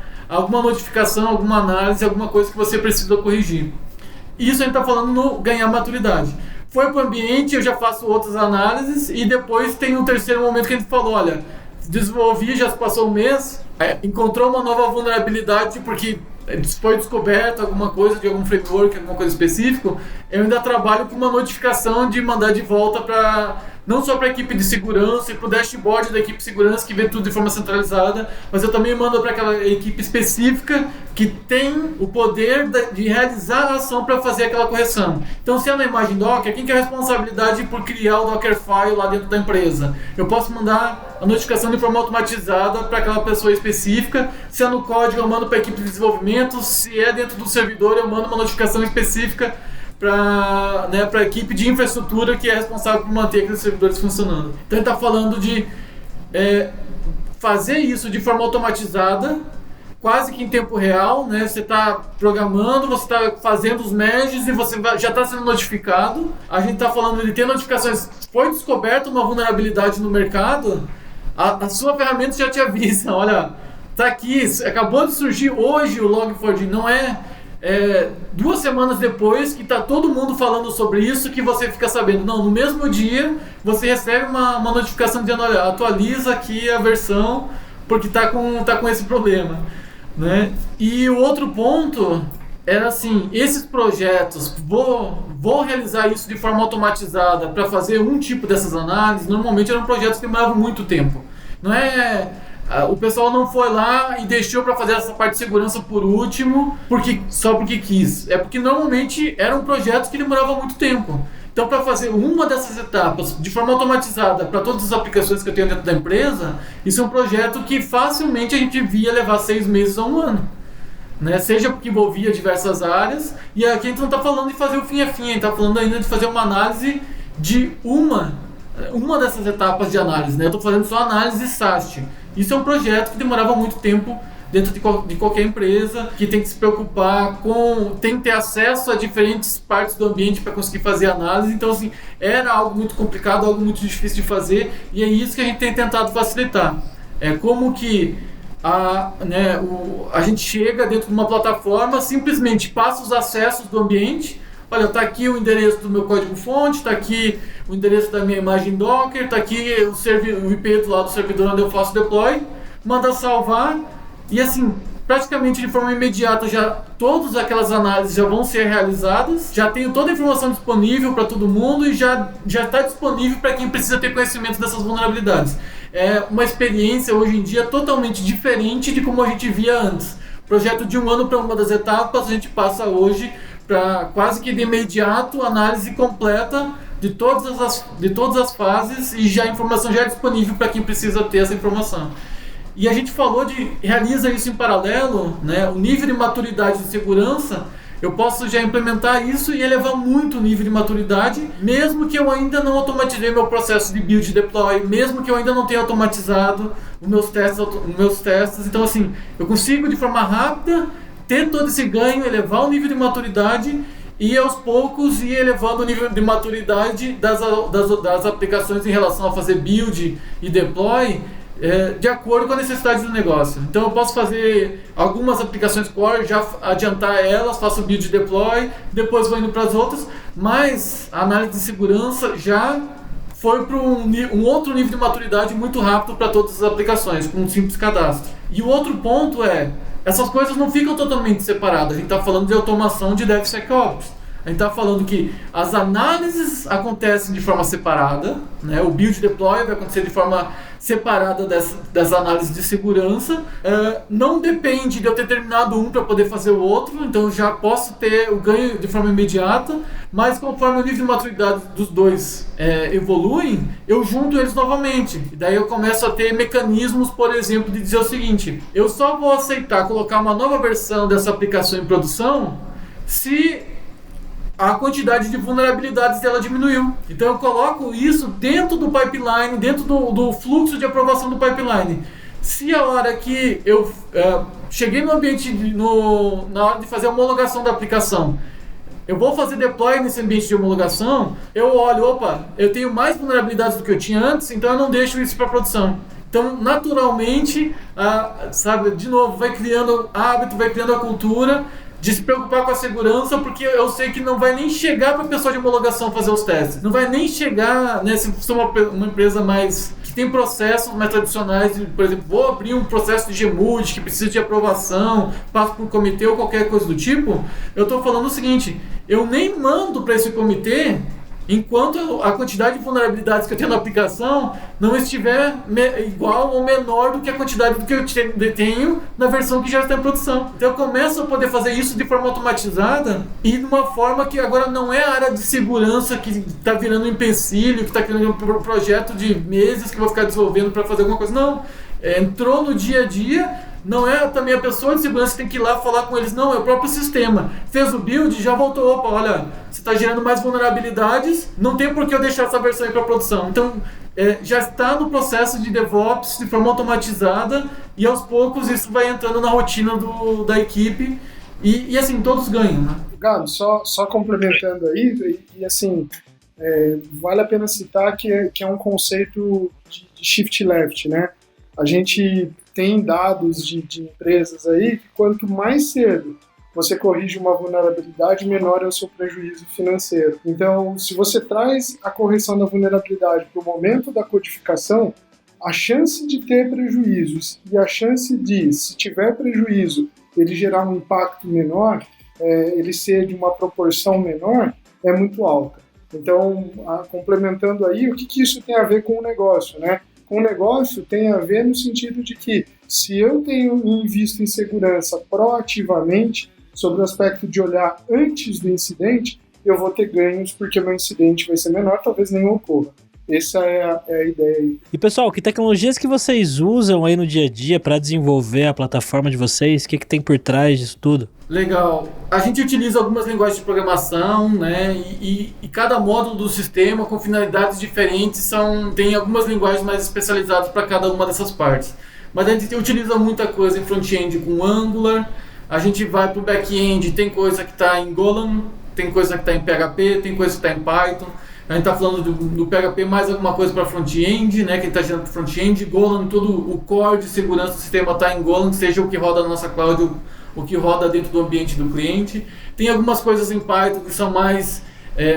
notificação, alguma análise, alguma coisa que você precisa corrigir. Isso a gente está falando no ganhar maturidade. Foi para o ambiente, eu já faço outras análises e depois tem um terceiro momento que a gente falou, olha, desenvolvi, já se passou um mês, encontrou uma nova vulnerabilidade porque foi descoberto alguma coisa de algum framework, alguma coisa específica, eu ainda trabalho com uma notificação de mandar de volta para não só para a equipe de segurança e para o dashboard da equipe de segurança que vê tudo de forma centralizada, mas eu também mando para aquela equipe específica que tem o poder de realizar a ação para fazer aquela correção. Então, se é na imagem Docker, quem tem a responsabilidade por criar o Dockerfile lá dentro da empresa? Eu posso mandar a notificação de forma automatizada para aquela pessoa específica. Se é no código, eu mando para a equipe de desenvolvimento. Se é dentro do servidor, eu mando uma notificação específica para a equipe de infraestrutura que é responsável por manter aqueles servidores funcionando. Então, ele está falando de fazer isso de forma automatizada, quase que em tempo real, né? Você está programando, você está fazendo os merges e você já está sendo notificado. A gente está falando de ter notificações. Foi descoberta uma vulnerabilidade no mercado, a sua ferramenta já te avisa, olha, está aqui, acabou de surgir hoje o Log4j, não é 2 semanas depois que está todo mundo falando sobre isso que você fica sabendo. Não, no mesmo dia você recebe uma notificação dizendo, olha, atualiza aqui a versão porque tá com esse problema, né? E o outro ponto era assim, esses projetos, vou realizar isso de forma automatizada para fazer um tipo dessas análises, normalmente eram projetos que demoravam muito tempo. Não é... O pessoal não foi lá e deixou para fazer essa parte de segurança por último, só porque quis. É porque normalmente eram projetos que demoravam muito tempo. Então, para fazer uma dessas etapas de forma automatizada para todas as aplicações que eu tenho dentro da empresa, isso é um projeto que facilmente a gente via levar 6 meses a 1 ano. Né? Seja porque envolvia diversas áreas, e aqui a gente não está falando de fazer o fim a fim, a gente está falando ainda de fazer uma análise de uma dessas etapas de análise. Né? Eu estou fazendo só análise SAST. Isso é um projeto que demorava muito tempo dentro de qualquer empresa, que tem que se preocupar tem que ter acesso a diferentes partes do ambiente para conseguir fazer análise. Então, assim, era algo muito complicado, algo muito difícil de fazer, e é isso que a gente tem tentado facilitar. É como que a gente chega dentro de uma plataforma, simplesmente passa os acessos do ambiente. Olha, está aqui o endereço do meu código-fonte, está aqui o endereço da minha imagem Docker, está aqui o IP do lado do servidor onde eu faço deploy, manda salvar, e assim, praticamente de forma imediata, já todas aquelas análises já vão ser realizadas, já tenho toda a informação disponível para todo mundo e já está disponível para quem precisa ter conhecimento dessas vulnerabilidades. É uma experiência hoje em dia totalmente diferente de como a gente via antes. Projeto de 1 ano para uma das etapas, a gente passa hoje para quase que de imediato análise completa de todas as fases, e já a informação já é disponível para quem precisa ter essa informação. E a gente falou realiza isso em paralelo, né? O nível de maturidade de segurança, eu posso já implementar isso e elevar muito o nível de maturidade, mesmo que eu ainda não automatizei meu processo de build e deploy, mesmo que eu ainda não tenha automatizado os meus testes. Então, assim, eu consigo de forma rápida ter todo esse ganho, elevar o nível de maturidade e aos poucos ir elevando o nível de maturidade das aplicações em relação a fazer build e deploy, de acordo com a necessidade do negócio. Então eu posso fazer algumas aplicações core, já adiantar elas, faço build e deploy, depois vou indo para as outras, mas a análise de segurança já foi para um outro nível de maturidade muito rápido para todas as aplicações, com um simples cadastro. E o outro ponto essas coisas não ficam totalmente separadas. A gente está falando de automação de DevSecOps. A gente está falando que as análises acontecem de forma separada, né? O build deploy vai acontecer de forma separada das análises de segurança. Não depende de eu ter terminado um para poder fazer o outro, então eu já posso ter o ganho de forma imediata, mas conforme o nível de maturidade dos dois evoluem, eu junto eles novamente. E daí eu começo a ter mecanismos, por exemplo, de dizer o seguinte: eu só vou aceitar colocar uma nova versão dessa aplicação em produção se a quantidade de vulnerabilidades dela diminuiu. Então eu coloco isso dentro do pipeline, dentro do fluxo de aprovação do pipeline. Se a hora que eu cheguei no ambiente, na hora de fazer a homologação da aplicação, eu vou fazer deploy nesse ambiente de homologação, eu olho, eu tenho mais vulnerabilidades do que eu tinha antes, então eu não deixo isso para produção. Então, naturalmente, de novo, vai criando hábito, vai criando a cultura de se preocupar com a segurança, porque eu sei que não vai nem chegar para a pessoa de homologação fazer os testes. Não vai nem chegar, né, se for uma empresa que tem processos mais tradicionais, por exemplo, vou abrir um processo de GMUD que precisa de aprovação, passo por um comitê ou qualquer coisa do tipo, eu estou falando o seguinte: eu nem mando para esse comitê enquanto a quantidade de vulnerabilidades que eu tenho na aplicação não estiver igual ou menor do que a quantidade do que eu tenho na versão que já está em produção. Então eu começo a poder fazer isso de forma automatizada e de uma forma que agora não é a área de segurança que está virando um empecilho, que está criando um projeto de meses que eu vou ficar desenvolvendo para fazer alguma coisa. Não, entrou no dia a dia. Não é também a pessoa de segurança que tem que ir lá falar com eles, não, é o próprio sistema. Fez o build, já voltou, olha, você está gerando mais vulnerabilidades, não tem por que eu deixar essa versão aí para produção. Então, já está no processo de DevOps de forma automatizada e aos poucos isso vai entrando na rotina da equipe e assim, todos ganham, né? Gabi, só complementando aí, e assim, vale a pena citar que é um conceito de shift left, né? A gente tem dados de empresas aí que quanto mais cedo você corrige uma vulnerabilidade, menor é o seu prejuízo financeiro. Então, se você traz a correção da vulnerabilidade para o momento da codificação, a chance de ter prejuízos e a chance de, se tiver prejuízo, ele gerar um impacto menor, ele ser de uma proporção menor, é muito alta. Então, complementando aí, o que isso tem a ver com o negócio, né? Com o negócio tem a ver no sentido de que, se eu tenho invisto em segurança proativamente, sobre o aspecto de olhar antes do incidente, eu vou ter ganhos porque meu incidente vai ser menor, talvez nem ocorra. Essa é a ideia aí. E pessoal, que tecnologias que vocês usam aí no dia a dia para desenvolver a plataforma de vocês? O que tem por trás disso tudo? Legal. A gente utiliza algumas linguagens de programação, né? E cada módulo do sistema, com finalidades diferentes, tem algumas linguagens mais especializadas para cada uma dessas partes. Mas a gente utiliza muita coisa em front-end com Angular, a gente vai para o back-end, tem coisa que está em Golang, tem coisa que está em PHP, tem coisa que está em Python. A gente está falando do PHP mais alguma coisa para front-end, né? Que está gerando para front-end, Golang, todo o core de segurança do sistema está em Golang, seja o que roda na nossa cloud, o que roda dentro do ambiente do cliente. Tem algumas coisas em Python que são mais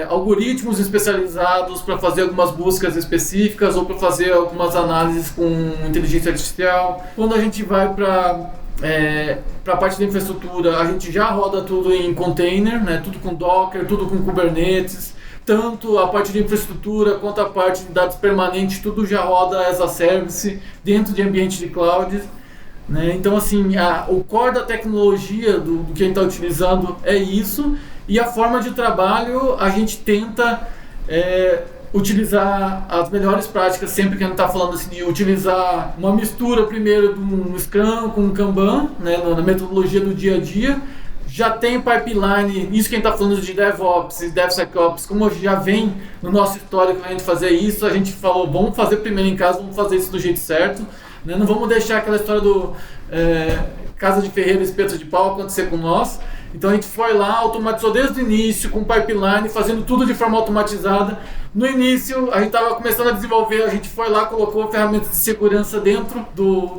algoritmos especializados para fazer algumas buscas específicas ou para fazer algumas análises com inteligência artificial. Quando a gente vai para a parte da infraestrutura, a gente já roda tudo em container, né? Tudo com Docker, tudo com Kubernetes. Tanto a parte de infraestrutura quanto a parte de dados permanentes, tudo já roda as a service dentro de ambiente de cloud, né? Então, assim, o core da tecnologia do que a gente está utilizando é isso, e a forma de trabalho a gente tenta utilizar as melhores práticas, sempre que a gente está falando assim, de utilizar uma mistura primeiro de um Scrum com um Kanban, né, na metodologia do dia a dia. Já tem pipeline, isso que a gente está falando de DevOps e DevSecOps, como já vem no nosso histórico a gente fazer isso, a gente falou, vamos fazer primeiro em casa, vamos fazer isso do jeito certo, né? Não vamos deixar aquela história do casa de ferreiro, espeto de pau acontecer com nós. Então a gente foi lá, automatizou desde o início, com pipeline, fazendo tudo de forma automatizada. No início, a gente estava começando a desenvolver, a gente foi lá, colocou ferramentas de segurança dentro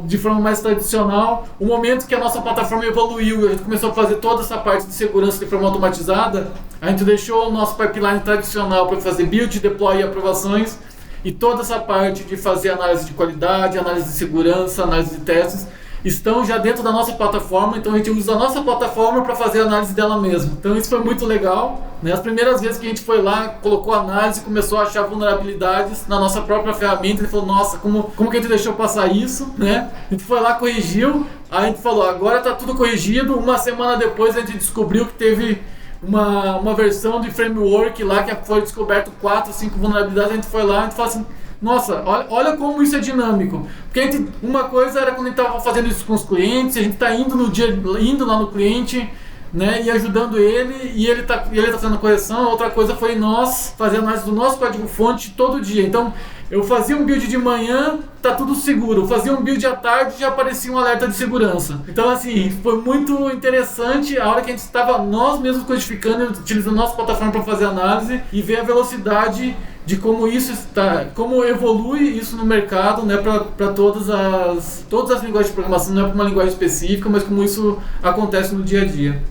de forma mais tradicional. O momento que a nossa plataforma evoluiu, a gente começou a fazer toda essa parte de segurança de forma automatizada, a gente deixou o nosso pipeline tradicional para fazer build, deploy e aprovações, e toda essa parte de fazer análise de qualidade, análise de segurança, análise de testes, estão já dentro da nossa plataforma, então a gente usa a nossa plataforma para fazer a análise dela mesma. Então isso foi muito legal, né? As primeiras vezes que a gente foi lá, colocou a análise, começou a achar vulnerabilidades na nossa própria ferramenta, ele falou, nossa, como que a gente deixou passar isso, né? A gente foi lá, corrigiu, aí a gente falou, agora está tudo corrigido. Uma semana depois a gente descobriu que teve uma versão de framework lá, que foi descoberto 4, 5 vulnerabilidades, a gente foi lá, a gente falou assim, nossa, olha como isso é dinâmico. Porque uma coisa era quando a gente estava fazendo isso com os clientes, a gente está indo lá no cliente, né, e ajudando ele, e ele tá fazendo correção. Outra coisa foi nós fazer análise do nosso código-fonte todo dia. Então, eu fazia um build de manhã, tá tudo seguro. Eu fazia um build à tarde, já aparecia um alerta de segurança. Então, assim, foi muito interessante a hora que a gente estava nós mesmos codificando, utilizando a nossa plataforma para fazer análise e ver a velocidade de como isso está, como evolui isso no mercado, né, para todas as linguagens de programação, não é para uma linguagem específica, mas como isso acontece no dia a dia.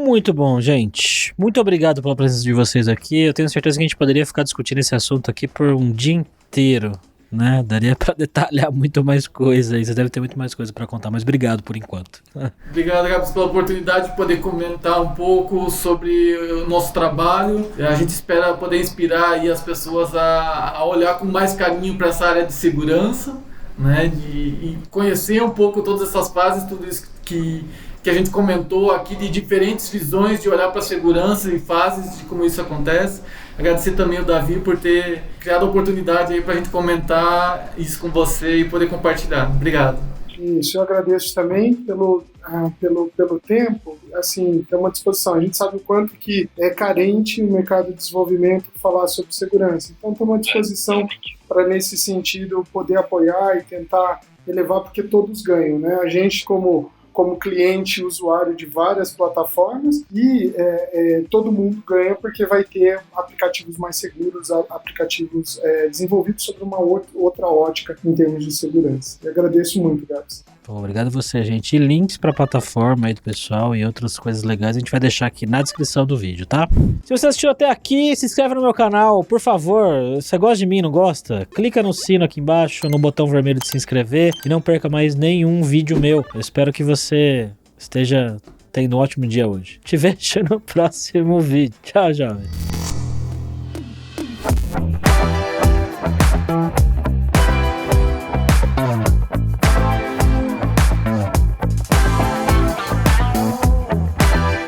Muito bom, gente. Muito obrigado pela presença de vocês aqui. Eu tenho certeza que a gente poderia ficar discutindo esse assunto aqui por um dia inteiro, né? Daria para detalhar muito mais coisa aí. Você deve ter muito mais coisa para contar, mas obrigado por enquanto. Obrigado, Gabs, pela oportunidade de poder comentar um pouco sobre o nosso trabalho. A gente espera poder inspirar aí as pessoas a olhar com mais carinho para essa área de segurança, né? E conhecer um pouco todas essas fases, tudo isso que a gente comentou aqui, de diferentes visões de olhar para a segurança e fases de como isso acontece. Agradecer também ao Davi por ter criado a oportunidade aí para a gente comentar isso com você e poder compartilhar. Obrigado. Isso, eu agradeço também pelo tempo. Assim, estamos à disposição. A gente sabe o quanto que é carente o mercado de desenvolvimento falar sobre segurança. Então, estamos à disposição para, nesse sentido, poder apoiar e tentar elevar, porque todos ganham, né? A gente, como cliente, usuário de várias plataformas, e todo mundo ganha porque vai ter aplicativos mais seguros, aplicativos desenvolvidos sobre uma outra ótica em termos de segurança. Eu agradeço muito, Gabs. Pô, obrigado a você, gente. E links pra plataforma aí do pessoal e outras coisas legais a gente vai deixar aqui na descrição do vídeo, tá? Se você assistiu até aqui, se inscreve no meu canal, por favor. Você gosta de mim, não gosta? Clica no sino aqui embaixo, no botão vermelho de se inscrever e não perca mais nenhum vídeo meu. Eu espero que você esteja tendo um ótimo dia hoje. Te vejo no próximo vídeo. Tchau, jovem.